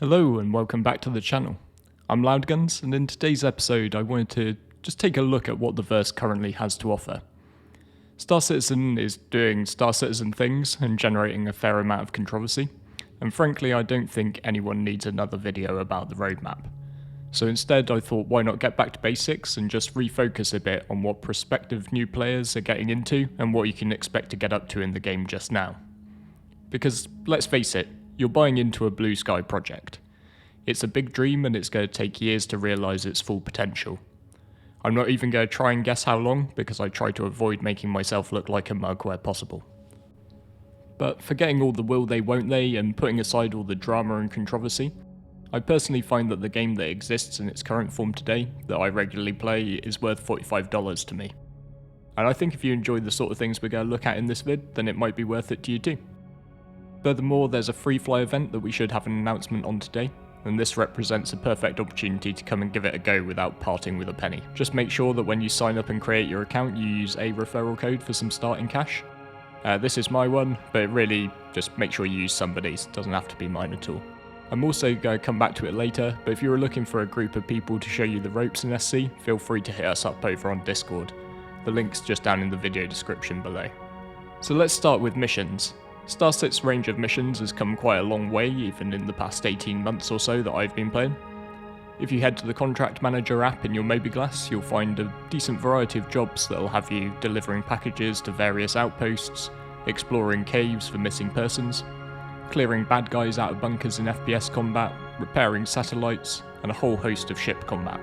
Hello and welcome back to the channel. I'm Loudguns, and in today's episode I wanted to just take a look at what the verse currently has to offer. Star Citizen is doing Star Citizen things and generating a fair amount of controversy, and frankly I don't think anyone needs another video about the roadmap. So instead I thought, why not get back to basics and just refocus a bit on what prospective new players are getting into and what you can expect to get up to in the game just now. Because let's face it, you're buying into a blue sky project. It's a big dream and it's going to take years to realise its full potential. I'm not even going to try and guess how long, because I try to avoid making myself look like a mug where possible. But forgetting all the will they won't they and putting aside all the drama and controversy, I personally find that the game that exists in its current form today, that I regularly play, is worth $45 to me. And I think if you enjoy the sort of things we're going to look at in this vid, then it might be worth it to you too. Furthermore, there's a free fly event that we should have an announcement on today, and this represents a perfect opportunity to come and give it a go without parting with a penny. Just make sure that when you sign up and create your account you use a referral code for some starting cash. This is my one, but really just make sure you use somebody's, it doesn't have to be mine at all. I'm also going to come back to it later, but if you're looking for a group of people to show you the ropes in SC, feel free to hit us up over on Discord. The link's just down in the video description below. So let's start with missions. Star Citizen's range of missions has come quite a long way, even in the past 18 months or so that I've been playing. If you head to the Contract Manager app in your Mobiglass, you'll find a decent variety of jobs that'll have you delivering packages to various outposts, exploring caves for missing persons, clearing bad guys out of bunkers in FPS combat, repairing satellites, and a whole host of ship combat.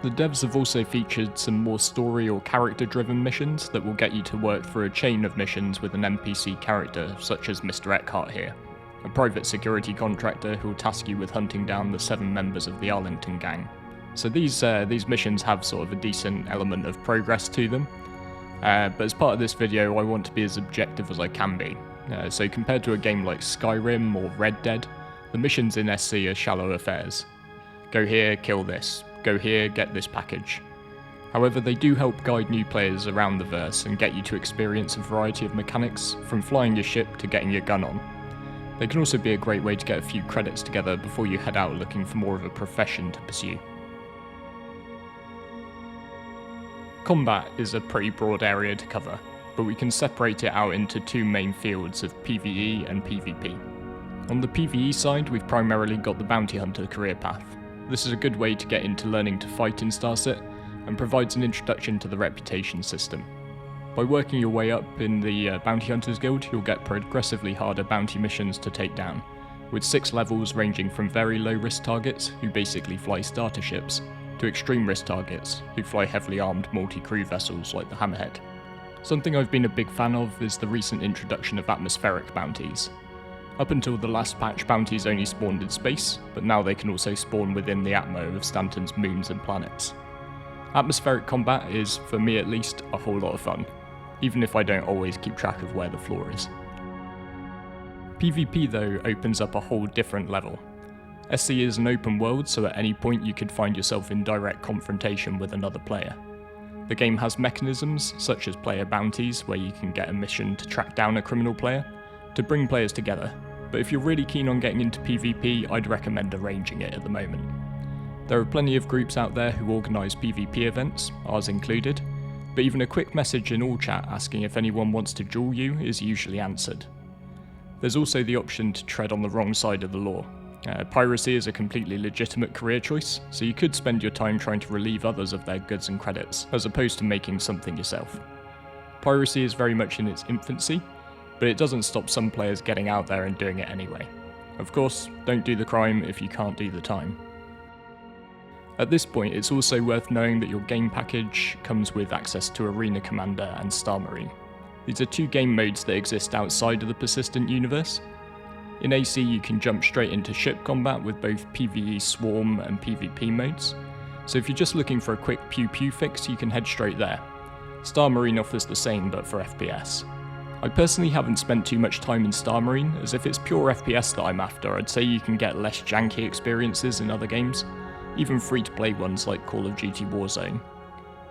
The devs have also featured some more story or character-driven missions that will get you to work through a chain of missions with an NPC character, such as Mr. Eckhart here, a private security contractor who will task you with hunting down the 7 members of the Arlington gang. So these missions have sort of a decent element of progress to them, but as part of this video I want to be as objective as I can be. So compared to a game like Skyrim or Red Dead, the missions in SC are shallow affairs. Go here, kill this. Go here, get this package. However, they do help guide new players around the verse and get you to experience a variety of mechanics, from flying your ship to getting your gun on. They can also be a great way to get a few credits together before you head out looking for more of a profession to pursue. Combat is a pretty broad area to cover, but we can separate it out into 2 main fields of PvE and PvP. On the PvE side, we've primarily got the Bounty Hunter career path. This is a good way to get into learning to fight in Star Citizen, and provides an introduction to the reputation system. By working your way up in the Bounty Hunters Guild, you'll get progressively harder bounty missions to take down, with 6 levels ranging from very low risk targets, who basically fly starter ships, to extreme risk targets, who fly heavily armed multi-crew vessels like the Hammerhead. Something I've been a big fan of is the recent introduction of atmospheric bounties. Up until the last patch, bounties only spawned in space, but now they can also spawn within the atmo of Stanton's moons and planets. Atmospheric combat is, for me at least, a whole lot of fun, even if I don't always keep track of where the floor is. PvP though opens up a whole different level. SC is an open world, so at any point you could find yourself in direct confrontation with another player. The game has mechanisms, such as player bounties, where you can get a mission to track down a criminal player, to bring players together. But if you're really keen on getting into PvP, I'd recommend arranging it at the moment. There are plenty of groups out there who organise PvP events, ours included, but even a quick message in all chat asking if anyone wants to duel you is usually answered. There's also the option to tread on the wrong side of the law. Piracy is a completely legitimate career choice, so you could spend your time trying to relieve others of their goods and credits, as opposed to making something yourself. Piracy is very much in its infancy, but it doesn't stop some players getting out there and doing it anyway. Of course, don't do the crime if you can't do the time. At this point, it's also worth knowing that your game package comes with access to Arena Commander and Star Marine. These are 2 game modes that exist outside of the persistent universe. In AC you can jump straight into ship combat with both PvE Swarm and PvP modes, so if you're just looking for a quick pew pew fix you can head straight there. Star Marine offers the same but for FPS. I personally haven't spent too much time in Star Marine, as if it's pure FPS that I'm after, I'd say you can get less janky experiences in other games, even free-to-play ones like Call of Duty Warzone.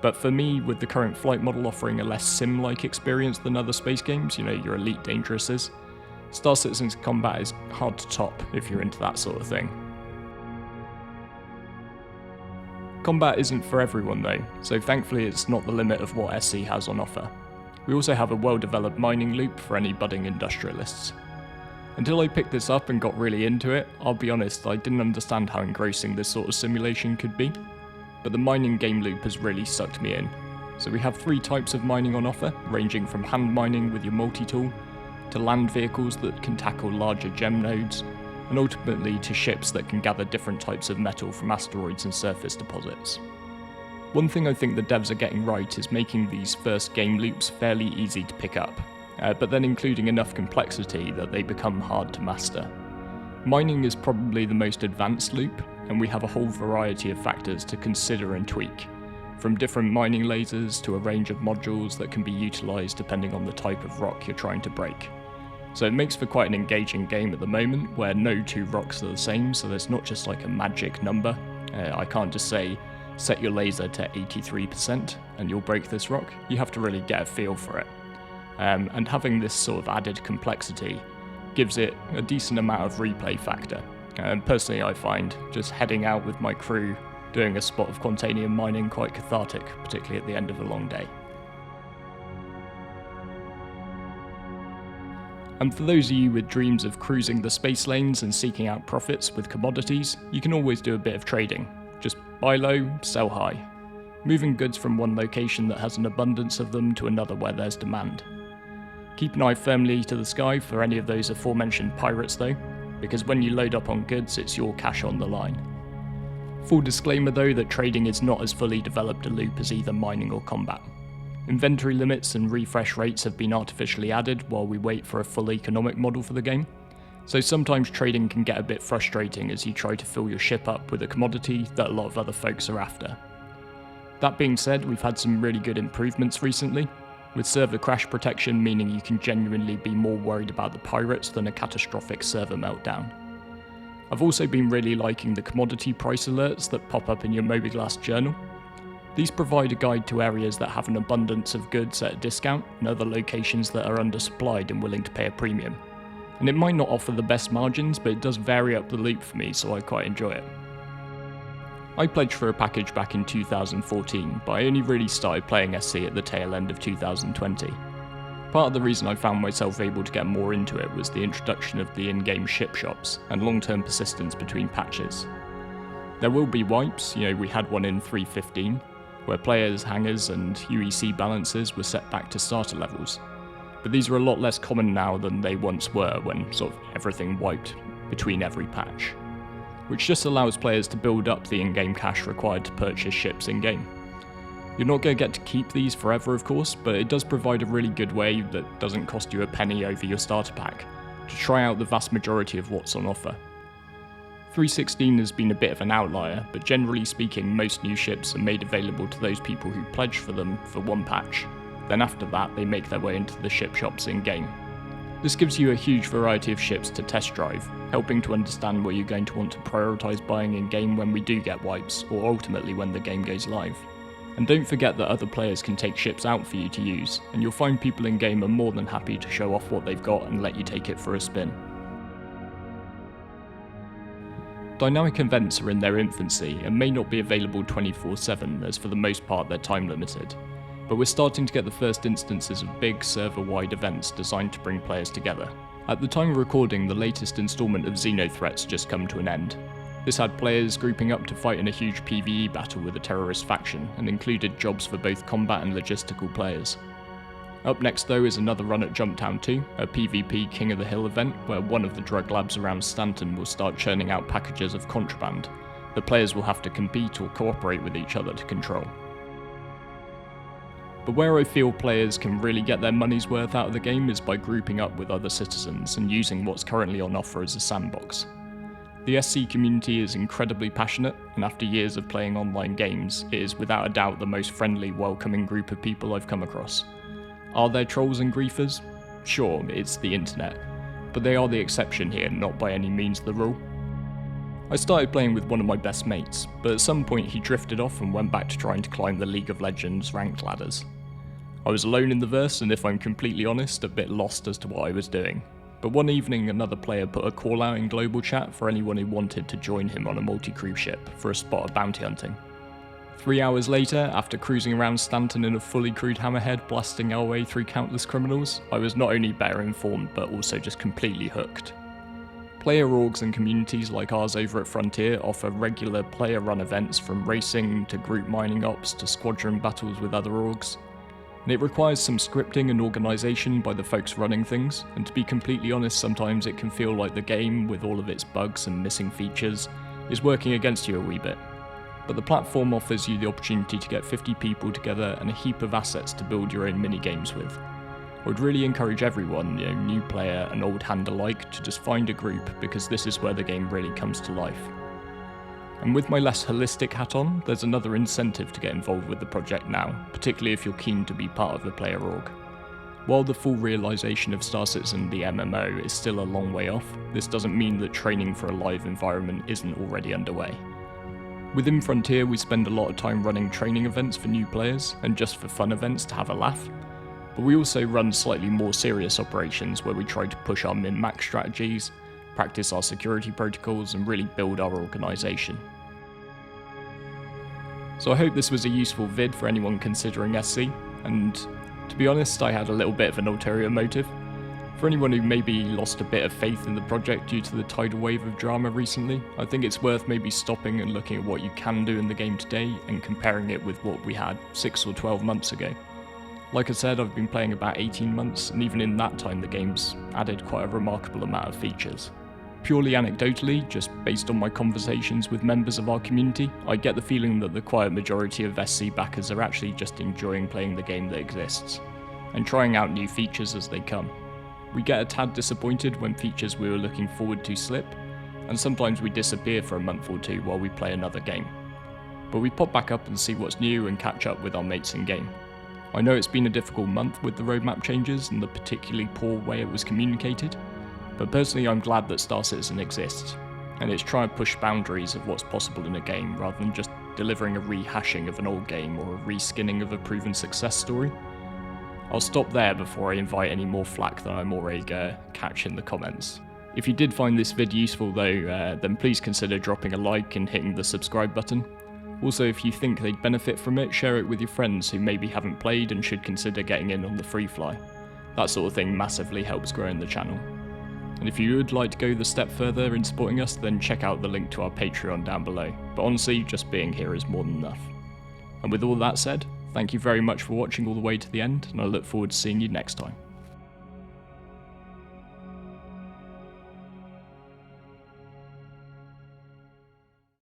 But for me, with the current flight model offering a less sim-like experience than other space games, your Elite Dangerouses, Star Citizen's combat is hard to top if you're into that sort of thing. Combat isn't for everyone though, so thankfully it's not the limit of what SC has on offer. We also have a well-developed mining loop for any budding industrialists. Until I picked this up and got really into it, I'll be honest, I didn't understand how engrossing this sort of simulation could be, but the mining game loop has really sucked me in. So we have 3 types of mining on offer, ranging from hand mining with your multi-tool, to land vehicles that can tackle larger gem nodes, and ultimately to ships that can gather different types of metal from asteroids and surface deposits. One thing I think the devs are getting right is making these first game loops fairly easy to pick up, but then including enough complexity that they become hard to master. Mining is probably the most advanced loop, and we have a whole variety of factors to consider and tweak, from different mining lasers to a range of modules that can be utilised depending on the type of rock you're trying to break. So it makes for quite an engaging game at the moment, where no 2 rocks are the same, so there's not just like a magic number. I can't just say, set your laser to 83% and you'll break this rock. You have to really get a feel for it. And having this sort of added complexity gives it a decent amount of replay factor. Personally, I find just heading out with my crew doing a spot of Quantanium mining quite cathartic, particularly at the end of a long day. And for those of you with dreams of cruising the space lanes and seeking out profits with commodities, you can always do a bit of trading. Just buy low, sell high. Moving goods from one location that has an abundance of them to another where there's demand. Keep an eye firmly to the sky for any of those aforementioned pirates though, because when you load up on goods, it's your cash on the line. Full disclaimer though that trading is not as fully developed a loop as either mining or combat. Inventory limits and refresh rates have been artificially added while we wait for a full economic model for the game, so sometimes trading can get a bit frustrating as you try to fill your ship up with a commodity that a lot of other folks are after. That being said, we've had some really good improvements recently, with server crash protection meaning you can genuinely be more worried about the pirates than a catastrophic server meltdown. I've also been really liking the commodity price alerts that pop up in your Mobiglast journal. These provide a guide to areas that have an abundance of goods at a discount and other locations that are undersupplied and willing to pay a premium. And it might not offer the best margins, but it does vary up the loop for me, so I quite enjoy it. I pledged for a package back in 2014, but I only really started playing SC at the tail end of 2020. Part of the reason I found myself able to get more into it was the introduction of the in-game ship shops and long-term persistence between patches. There will be wipes, we had one in 3.15, where players' hangars and UEC balances were set back to starter levels, but these are a lot less common now than they once were when sort of everything wiped between every patch, which just allows players to build up the in-game cash required to purchase ships in-game. You're not going to get to keep these forever of course, but it does provide a really good way that doesn't cost you a penny over your starter pack to try out the vast majority of what's on offer. 3.16 has been a bit of an outlier, but generally speaking most new ships are made available to those people who pledge for them for one patch. Then after that they make their way into the ship shops in-game. This gives you a huge variety of ships to test drive, helping to understand where you're going to want to prioritise buying in-game when we do get wipes, or ultimately when the game goes live. And don't forget that other players can take ships out for you to use, and you'll find people in-game are more than happy to show off what they've got and let you take it for a spin. Dynamic events are in their infancy and may not be available 24/7 as for the most part they're time limited, but we're starting to get the first instances of big server-wide events designed to bring players together. At the time of recording, the latest instalment of Xenothreats just come to an end. This had players grouping up to fight in a huge PvE battle with a terrorist faction and included jobs for both combat and logistical players. Up next though is another run at Jumptown 2, a PvP King of the Hill event where one of the drug labs around Stanton will start churning out packages of contraband that players will have to compete or cooperate with each other to control. But where I feel players can really get their money's worth out of the game is by grouping up with other citizens and using what's currently on offer as a sandbox. The SC community is incredibly passionate, and after years of playing online games, it is without a doubt the most friendly, welcoming group of people I've come across. Are there trolls and griefers? Sure, it's the internet, but they are the exception here, not by any means the rule. I started playing with one of my best mates, but at some point he drifted off and went back to trying to climb the League of Legends ranked ladders. I was alone in the verse, and if I'm completely honest, a bit lost as to what I was doing. But one evening another player put a call out in global chat for anyone who wanted to join him on a multi-crew ship for a spot of bounty hunting. 3 hours later, after cruising around Stanton in a fully crewed hammerhead blasting our way through countless criminals, I was not only better informed but also just completely hooked. Player orgs and communities like ours over at Frontier offer regular player-run events from racing to group mining ops to squadron battles with other orgs. And it requires some scripting and organisation by the folks running things, and to be completely honest, sometimes it can feel like the game, with all of its bugs and missing features, is working against you a wee bit. But the platform offers you the opportunity to get 50 people together and a heap of assets to build your own mini-games with. I would really encourage everyone, new player and old hand alike, to just find a group, because this is where the game really comes to life. And with my less holistic hat on, there's another incentive to get involved with the project now, particularly if you're keen to be part of the player org. While the full realisation of Star Citizen the MMO is still a long way off, this doesn't mean that training for a live environment isn't already underway. Within Frontier we spend a lot of time running training events for new players, and just for fun events to have a laugh. But we also run slightly more serious operations where we try to push our min-max strategies, practice our security protocols, and really build our organisation. So I hope this was a useful vid for anyone considering SC, and to be honest, I had a little bit of an ulterior motive. For anyone who maybe lost a bit of faith in the project due to the tidal wave of drama recently, I think it's worth maybe stopping and looking at what you can do in the game today and comparing it with what we had 6 or 12 months ago. Like I said, I've been playing about 18 months, and even in that time the game's added quite a remarkable amount of features. Purely anecdotally, just based on my conversations with members of our community, I get the feeling that the quiet majority of SC backers are actually just enjoying playing the game that exists, and trying out new features as they come. We get a tad disappointed when features we were looking forward to slip, and sometimes we disappear for a month or two while we play another game. But we pop back up and see what's new and catch up with our mates in game. I know it's been a difficult month with the roadmap changes and the particularly poor way it was communicated, but personally I'm glad that Star Citizen exists, and it's trying to push boundaries of what's possible in a game rather than just delivering a rehashing of an old game or a reskinning of a proven success story. I'll stop there before I invite any more flack than I'm already catch in the comments. If you did find this vid useful though, then please consider dropping a like and hitting the subscribe button. Also, if you think they'd benefit from it, share it with your friends who maybe haven't played and should consider getting in on the free fly. That sort of thing massively helps growing the channel. And if you would like to go the step further in supporting us, then check out the link to our Patreon down below. But honestly, just being here is more than enough. And with all that said, thank you very much for watching all the way to the end, and I look forward to seeing you next time.